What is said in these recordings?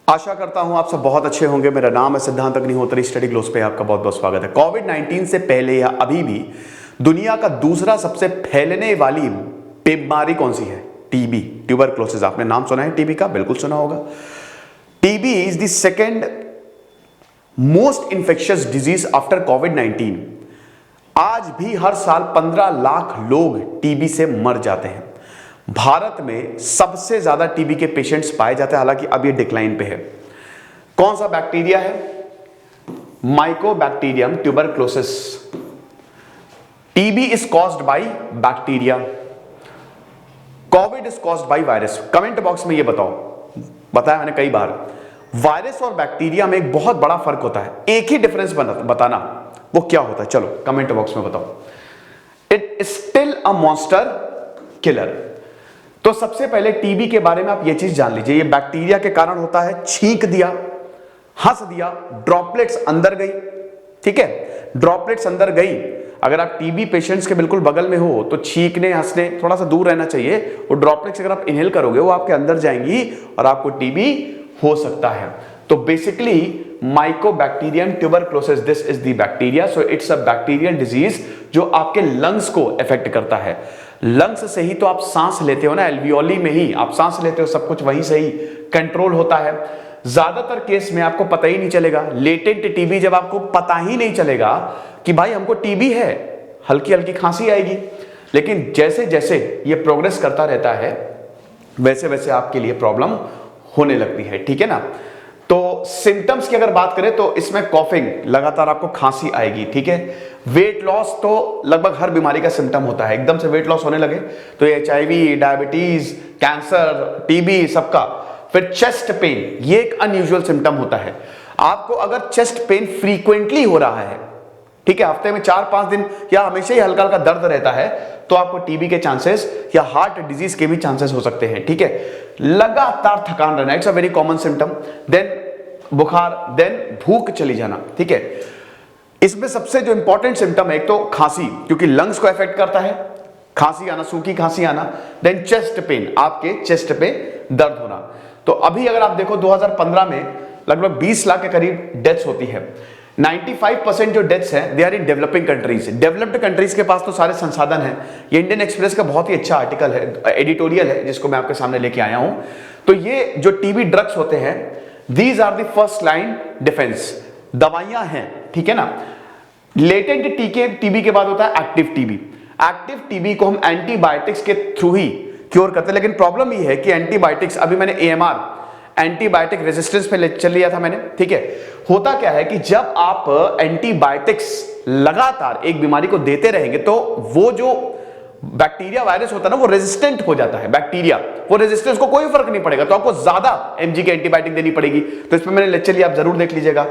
आशा करता हूं आप सब बहुत अच्छे होंगे। मेरा नाम है सिद्धांत अग्निहोत्री। स्टडी ग्लोस पे आपका बहुत बहुत स्वागत है। कोविड-19 से पहले या अभी भी दुनिया का दूसरा सबसे फैलने वाली बीमारी कौन सी है? TB, tuberculosis. आपने नाम सुना है टीबी का? बिल्कुल सुना होगा। TB is the second most infectious disease after कोविड-19। आज भी हर साल 15 लाख लोग टीबी से मर जाते हैं। भारत में सबसे ज्यादा टीबी के पेशेंट्स पाए जाते हैं, हालांकि अब ये डिक्लाइन पे है। कौन सा बैक्टीरिया है? Mycobacterium tuberculosis. TB is caused by bacteria, Covid is caused by virus. Comment box में ये बताओ। बताया मैंने कई बार, वायरस और बैक्टीरिया में एक बहुत बड़ा फर्क होता है। एक ही डिफरेंस बताना, वो क्या होता है? चलो कमेंट बॉक्स में बताओ। It still a monster killer. तो सबसे पहले टीबी के बारे में आप ये चीज जान लीजिए, ये बैक्टीरिया के कारण होता है। छींक दिया, हंस दिया, ड्रॉपलेट्स अंदर गई, ठीक है, ड्रॉपलेट्स अंदर गई। अगर आप टीबी पेशेंट्स के बिल्कुल बगल में हो तो छींकने हंसने थोड़ा सा दूर रहना चाहिए। वो ड्रॉपलेट्स अगर आप इनहेल करोगे वो आपके अंदर जाएंगी और आपको टीबी हो सकता है। तो basically Mycobacterium tuberculosis, this is the bacteria. So it's a bacterial disease जो आपके लंग्स को अफेक्ट करता है। लंग्स से ही तो आप सांस लेते हो ना, एल्वियोली में ही आप सांस लेते हो, सब कुछ वहीं से ही कंट्रोल होता है। ज्यादातर केस में आपको पता ही नहीं चलेगा। लेटेंट टीबी, जब आपको पता ही नहीं चलेगा कि भाई हमको टीबी है, हल्की हल्की खांसी आएगी, लेकिन जैसे जैसे ये प्रोग्रेस करता रहता है वैसे वैसे आपके लिए प्रॉब्लम होने लगती है, ठीक है ना। तो सिम्टम्स की अगर बात करें तो इसमें कॉफिंग, लगातार आपको खांसी आएगी, ठीक है। वेट लॉस तो लगभग हर बीमारी का सिम्टम होता है। एकदम से वेट लॉस होने लगे तो एचआईवी, डायबिटीज, कैंसर, टीबी, सबका। फिर चेस्ट पेन, ये एक अनयूजुअल सिम्टम होता है। आपको अगर चेस्ट पेन फ्रीक्वेंटली हो रहा है, ठीक है, हफ्ते में 4-5 दिन या हमेशा ही हल्का हल्का दर्द रहता है, तो आपको टीबी के चांसेस या हार्ट डिजीज के भी चांसेस हो सकते हैं, ठीक है। लगातार थकान रहना, it's a very common symptom. Then बुखार, देन भूख चली जाना, ठीक है। इसमें सबसे जो इंपॉर्टेंट सिम्टम है, एक तो खांसी, क्योंकि लंग्स को अफेक्ट करता है, खांसी आना, सूखी खांसी आना। देन चेस्ट पेन, आपके चेस्ट पे दर्द होना। तो अभी अगर आप देखो 2015 में लगभग 20 लाख के करीब डेथ्स होती है। 95% जो डेथ्स हैं they are in developing countries. Developed countries के पास तो सारे संसाधन हैं। ये इंडियन एक्सप्रेस का बहुत ही अच्छा आर्टिकल है, एडिटोरियल है, जिसको मैं आपके सामने लेके आया हूं। तो ये जो टीबी ड्रग्स होते हैं, these are the first line defence, दवाइयां हैं, ठीक है ना। लेटेंट टीबी के बाद होता है एक्टिव टीबी। एक्टिव टीबी को हम एंटीबायोटिक्स के थ्रू ही क्योर करते हैं, लेकिन प्रॉब्लम ये है कि एंटीबायोटिक्स, अभी मैंने एएमआर, एंटीबायोटिक रेजिस्टेंस पे लेक्चर लिया था मैंने, ठीक है। होता क्या है कि जब आप एंटीबायोटिक्स लगातार एक बीमारी को देते रहेंगे तो वो जो बैक्टीरिया वायरस होता है ना, वो रेजिस्टेंट हो जाता है। बैक्टीरिया, वो रेजिस्टेंस को कोई फर्क नहीं पड़ेगा, तो आपको ज्यादा एमजी की एंटीबायोटिक देनी पड़ेगी। तो इस पर मैंने लेक्चर लिया, आप जरूर देख लीजिएगा।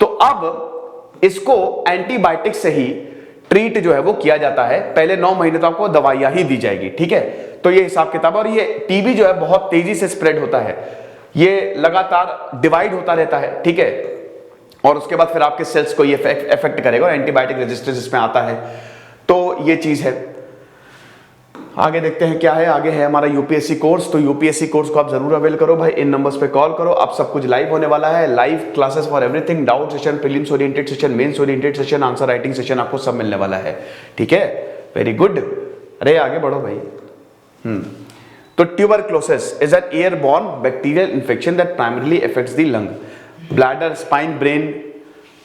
तो अब इसको एंटीबायोटिक से ही ट्रीट जो है वो किया जाता है। पहले 9 महीने तो आपको दवाइयां ही दी जाएगी, ठीक है। तो ये हिसाब किताब। और ये टीबी जो है बहुत तेजी से स्प्रेड होता है, ये लगातार डिवाइड होता रहता है, ठीक है। और उसके बाद फिर आपके सेल्स को ये इफेक्ट करेगा और एंटीबायोटिक रेजिस्टेंस इसमें आता है। तो ये चीज है। आगे देखते हैं क्या है। आगे है हमारा यूपीएससी कोर्स। तो यूपीएससी कोर्स को आप जरूर अवेल करो भाई, इन नंबर्स पे कॉल करो। अब सब कुछ लाइव होने वाला है, live classes for everything, doubt session, prelims oriented session, mains oriented session, answer writing session, आपको सब मिलने वाला है, ठीक है। Very good. अरे आगे बढ़ो भाई। तो tuberculosis is an airborne bacterial infection that primarily affects the lung, bladder, spine, brain,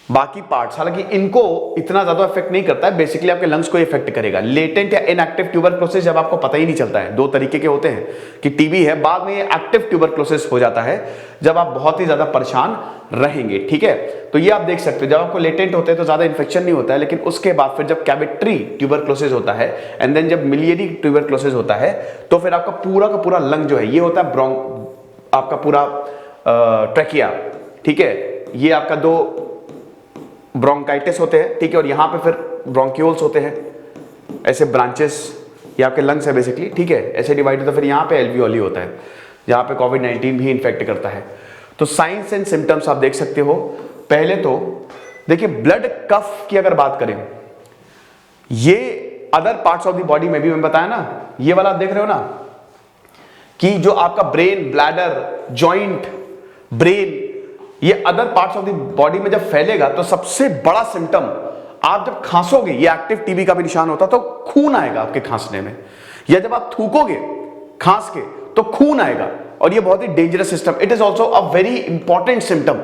बाकी पार्ट्स। हालांकि इनको इतना ज्यादा इफेक्ट नहीं करता है, बेसिकली आपके लंग्स को इफेक्ट करेगा। लेटेंट या इनएक्टिव ट्यूबरक्लोसिस जब आपको पता ही नहीं चलता है, 2 तरीके के होते हैं कि टीबी है, बाद में ये एक्टिव ट्यूबरक्लोसिस हो जाता है जब आप बहुत ही ज्यादा परेशान रहेंगे, ठीक है। तो ये आप देख सकते हो, जब आपको लेटेंट होते हैं तो ज्यादा इंफेक्शन नहीं होता है, लेकिन उसके बाद फिर जब कैविट्री ट्यूबरक्लोसिस होता है एंड देन जब मिलियरी ट्यूबरक्लोसिस होता है, तो फिर आपका पूरा का पूरा लंग जो है, ये होता है आपका पूरा ट्रैकिया, ठीक है। ये आपका 2 ब्रोंकाइटिस होते हैं, ठीक है। और यहां पे फिर ब्रोंक्यूल्स होते हैं, ऐसे ब्रांचेस, ये आपके लंग्स है बेसिकली, ठीक है। ऐसे डिवाइड होता है। फिर यहां पे एल्वियोली होता है, जहां पे कोविड-19 भी इन्फेक्ट करता है। तो साइंस एंड सिम्टम्स आप देख सकते हो। पहले तो देखिए, ब्लड कफ की अगर बात करें, ये other parts of the body में भी मैं बताया ना, ये वाला आप देख रहे हो ना, कि जो आपका ब्रेन, ब्लैडर, जॉइंट, ब्रेन, ये other parts of the body में जब फैलेगा तो सबसे बड़ा सिम्टम, आप जब खांसोगे, ये एक्टिव टीबी का भी निशान होता, तो खून आएगा आपके खांसने में, या जब आप थूकोगे खांस के तो खून आएगा, और ये बहुत ही dangerous system, it is also a very important symptom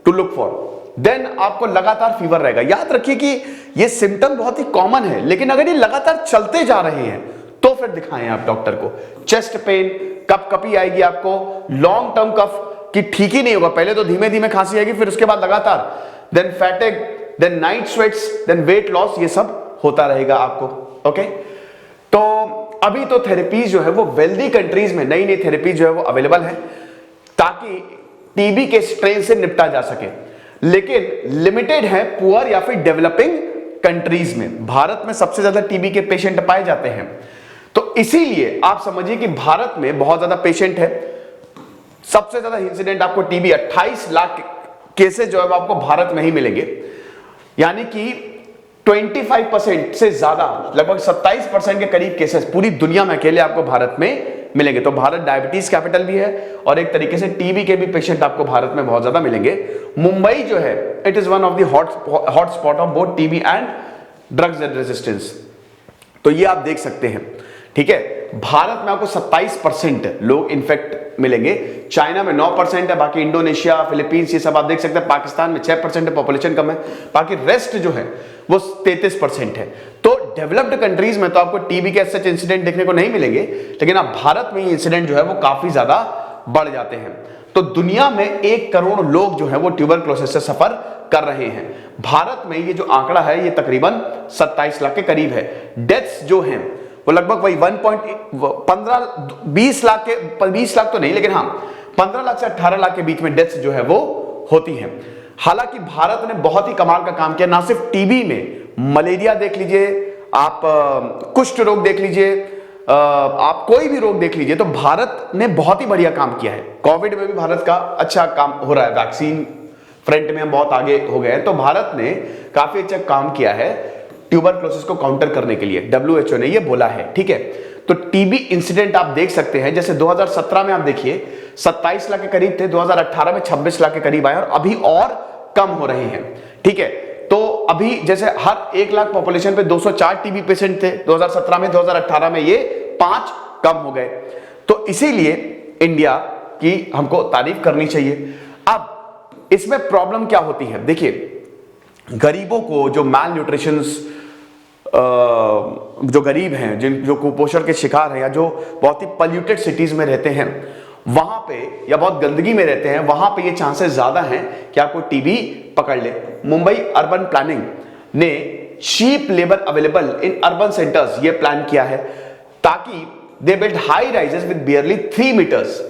to look for. Then आपको लगातार फीवर रहेगा। याद रखिए कि ये सिम्टम बहुत ही कॉमन है, लेकिन अगर ये लगातार चलते जा रहे हैं तो फिर दिखाएं आप डॉक्टर को। चेस्ट पेन, कपकपी आएगी आपको, लॉन्ग टर्म कफ कि ठीक ही नहीं होगा, पहले तो धीमे धीमे खांसी आएगी, फिर उसके बाद लगातार, then fatigue, then night sweats, then weight loss, ये सब होता रहेगा आपको। ओके, तो अभी तो थेरेपीज जो है वो वेल्दी कंट्रीज में नई नई थेरेपीज जो है वो अवेलेबल है ताकि टीबी के स्ट्रेन से निपटा जा सके, लेकिन लिमिटेड है पुअर या फिर डेवलपिंग कंट्रीज में। भारत में सबसे ज्यादा टीबी के पेशेंट पाए जाते हैं, तो इसीलिए आप समझिए कि भारत में बहुत ज्यादा पेशेंट है। सबसे ज्यादा इंसिडेंट आपको टीबी 28 लाख केसेस जो है वो आपको भारत में ही मिलेंगे, यानी कि 25% से ज्यादा, लगभग 27% के करीब केसेस पूरी दुनिया में अकेले आपको भारत में मिलेंगे। तो भारत डायबिटीज कैपिटल भी है और एक तरीके से टीबी के भी पेशेंट आपको भारत में बहुत ज्यादा मिलेंगे। मुंबई जो है it is one of the hot spot of both TB and drugs resistance. तो ये आप देख सकते हैं, ठीक है। भारत में आपको 27% लोग इन्फेक्ट मिलेंगे, चाइना में 9% है, बाकी इंडोनेशिया, फिलीपींस, ये सब आप देख सकते हैं। पाकिस्तान में 6% है, पॉपुलेशन कम है, बाकी रेस्ट जो है वो 33% है। तो डेवलप्ड कंट्रीज में तो आपको टीबी के सच इंसिडेंट देखने को नहीं मिलेंगे, लेकिन आप भारत में इंसिडेंट जो है वो काफी ज्यादा बढ़ जाते हैं। तो दुनिया में 1 करोड़ लोग जो है वो ट्यूबरक्लोसिस से सफर कर रहे हैं। भारत में ये जो आंकड़ा है ये तकरीबन 27 लाख के करीब है। डेथ्स जो हैं वो लगभग वही 20 लाख तो नहीं, लेकिन हाँ 15 लाख से 18 लाख के बीच में डेथ्स जो है वो होती हैं। हालांकि भारत ने बहुत ही कमाल का काम किया, ना सिर्फ टीबी में, मलेरिया देख लीजिए आप, कुष्ठ रोग देख लीजिए आप, कोई भी रोग देख लीजिए, तो भारत ने बहुत ही बढ़िया काम किया है। कोविड में भी भारत का अच्छा काम हो रहा है, वैक्सीन फ्रंट में हम बहुत आगे हो गए हैं, तो भारत ने काफी अच्छा काम किया है ट्यूबरक्लोसिस को काउंटर करने के लिए। WHO ने ये बोला है, ठीक है। तो टीबी इंसिडेंट आप देख सकते हैं, जैसे 2017 में आप देखिए 27 लाख के करीब थे, 2018 में 26 लाख के करीब आए और अभी और कम हो रहे हैं, ठीक है। तो अभी जैसे हर 1 लाख पॉपुलेशन पे 204 टीबी पेशेंट थे 2017 में, 2018 में ये 5 कम हो गए। तो इसीलिए इंडिया की हमको तारीफ करनी चाहिए। अब इसमें प्रॉब्लम क्या होती है, देखिए गरीबों को, जो मैल न्यूट्रिशन, जो गरीब हैं, जो कुपोषण के शिकार हैं, या जो बहुत ही पॉल्यूटेड सिटीज में रहते हैं वहां पे, या बहुत गंदगी में रहते हैं, वहां पे ये चांसेस ज्यादा हैं कि आपको टीबी पकड़ ले। मुंबई अर्बन प्लानिंग ने cheap labour available in urban centres ये प्लान किया है, ताकि they build high rises with barely 3 meters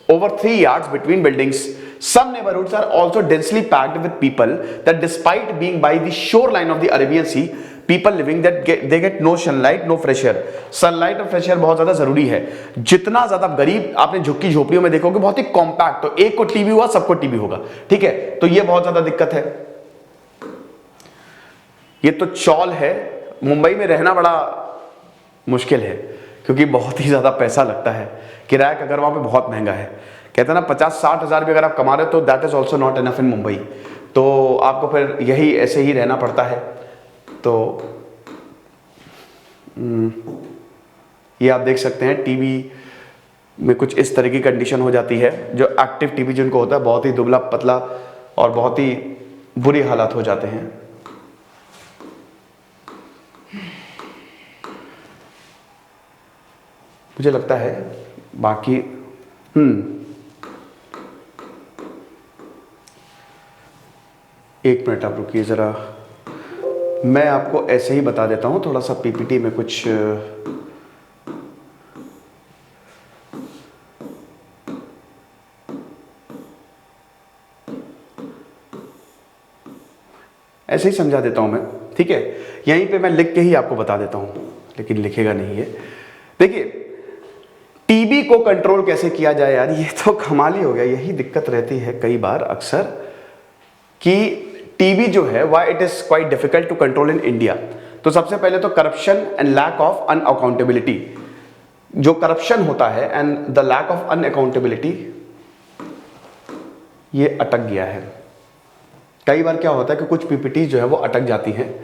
over 3 yards between buildings. Some neighborhoods are also densely packed with people that despite being by the shoreline of the Arabian Sea, people living that they get no sunlight, no fresh air. Sunlight और fresh air बहुत ज्यादा जरूरी है। जितना ज्यादा गरीब आपने झुग्गी झोपड़ियों में देखोगे बहुत ही कॉम्पैक्ट, तो एक को टीबी हुआ सबको टीबी होगा, ठीक है। तो ये बहुत ज्यादा दिक्कत है। ये तो चौल है, मुंबई में रहना बड़ा मुश्किल है क्योंकि बहुत ही ज्यादा पैसा लगता है, किराया का घर वहां पे बहुत महंगा है। कहते हैं ना 50-60 हज़ार भी अगर आप कमा रहे हो तो that is also not enough in Mumbai, तो आपको फिर यही ऐसे ही रहना पड़ता है। तो ये आप देख सकते हैं टीबी में कुछ इस तरह की कंडीशन हो जाती है। जो एक्टिव टीबी जिनको होता है बहुत ही दुबला पतला और बहुत ही बुरी हालात हो जाते हैं। मुझे लगता है बाकी एक मिनट आप रुकिए जरा, मैं आपको ऐसे ही बता देता हूं, थोड़ा सा पीपीटी में कुछ ऐसे ही समझा देता हूं मैं, ठीक है। यहीं पे मैं लिख के ही आपको बता देता हूं, लेकिन लिखेगा नहीं है। देखिए टीबी को कंट्रोल कैसे किया जाए यार, ये तो कमाल ही हो गया। यही दिक्कत रहती है कई बार अक्सर कि टीबी जो है why it is quite difficult to control in India. तो सबसे पहले तो corruption and lack of unaccountability, जो करप्शन होता है and the lack of unaccountability, ये अटक गया है। कई बार क्या होता है कि कुछ पीपीटी जो है वो अटक जाती हैं,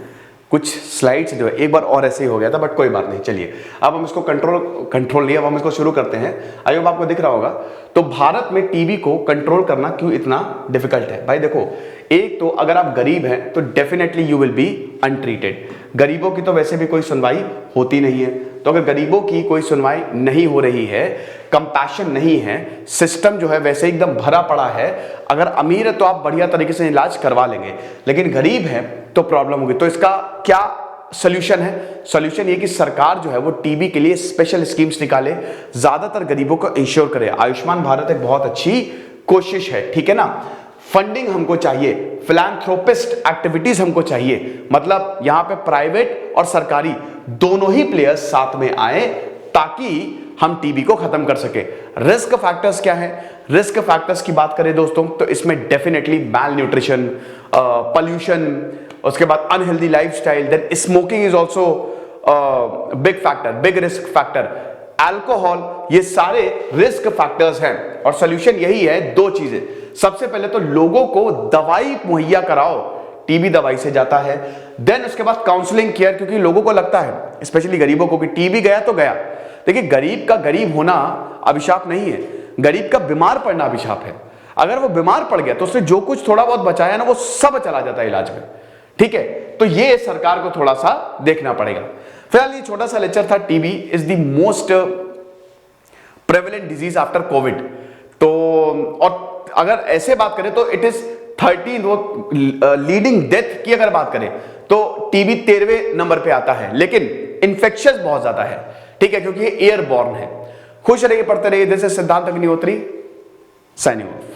कुछ स्लाइड्स जो है, एक बार और ऐसे ही हो गया था, बट कोई बात नहीं। चलिए अब हम इसको कंट्रोल लिया, अब हम इसको शुरू करते हैं। आई होप आपको दिख रहा होगा। तो भारत में टीबी को कंट्रोल करना क्यों इतना डिफिकल्ट है? भाई देखो, एक तो अगर आप गरीब हैं तो definitely you will be untreated. गरीबों की तो वैसे भी कोई सुनवाई होती नहीं है, तो अगर गरीबों की कोई सुनवाई नहीं हो रही है, कंपैशन नहीं है, सिस्टम जो है वैसे एकदम भरा पड़ा है, अगर अमीर है तो आप बढ़िया तरीके से इलाज करवा लेंगे, लेकिन गरीब है तो प्रॉब्लम होगी। तो इसका क्या सोल्यूशन है? सोल्यूशन ये कि सरकार जो है वो टीबी के लिए स्पेशल स्कीम्स निकाले, ज्यादातर गरीबों को इंश्योर करे। आयुष्मान भारत एक बहुत अच्छी कोशिश है, ठीक है ना। फंडिंग हमको चाहिए, फिलैंथ्रोपिस्ट एक्टिविटीज हमको चाहिए, मतलब यहां पे प्राइवेट और सरकारी दोनों ही प्लेयर्स साथ में आए ताकि हम टीबी को खत्म कर सके। रिस्क फैक्टर्स क्या है? रिस्क फैक्टर्स की बात करें दोस्तों तो इसमें डेफिनेटली मैल न्यूट्रिशन, पॉल्यूशन, उसके बाद unhealthy lifestyle, then smoking is also big factor, big risk factor, alcohol, ये सारे रिस्क फैक्टर्स हैं। और सोल्यूशन यही है, दो चीजें। सबसे पहले तो लोगों को दवाई मुहैया कराओ, टीबी दवाई से जाता है। देन उसके बाद काउंसलिंग केयर, क्योंकि लोगों को लगता है स्पेशली गरीबों को कि टीबी गया तो गया। देखिए, गरीब का गरीब होना अभिशाप नहीं है, गरीब का बीमार पड़ना अभिशाप है। अगर वो बीमार पड़ गया तो उसने जो कुछ थोड़ा बहुत बचाया ना वो सब चला जाता है इलाज में, ठीक है। तो ये सरकार को थोड़ा सा देखना पड़ेगा। फिलहाल ये छोटा सा लेक्चर था, TB is the most prevalent disease after Covid. तो और अगर ऐसे बात करें तो इट इज 13 वो लीडिंग डेथ की अगर बात करें तो टीबी 13वें नंबर पे आता है, लेकिन इन्फेक्शियस बहुत ज्यादा है, ठीक है, क्योंकि ये एयरबॉर्न है। खुश रहिए, पढ़ते रहिए। दिस इज सिद्धांत अग्निहोत्री, साइनिंग ऑफ।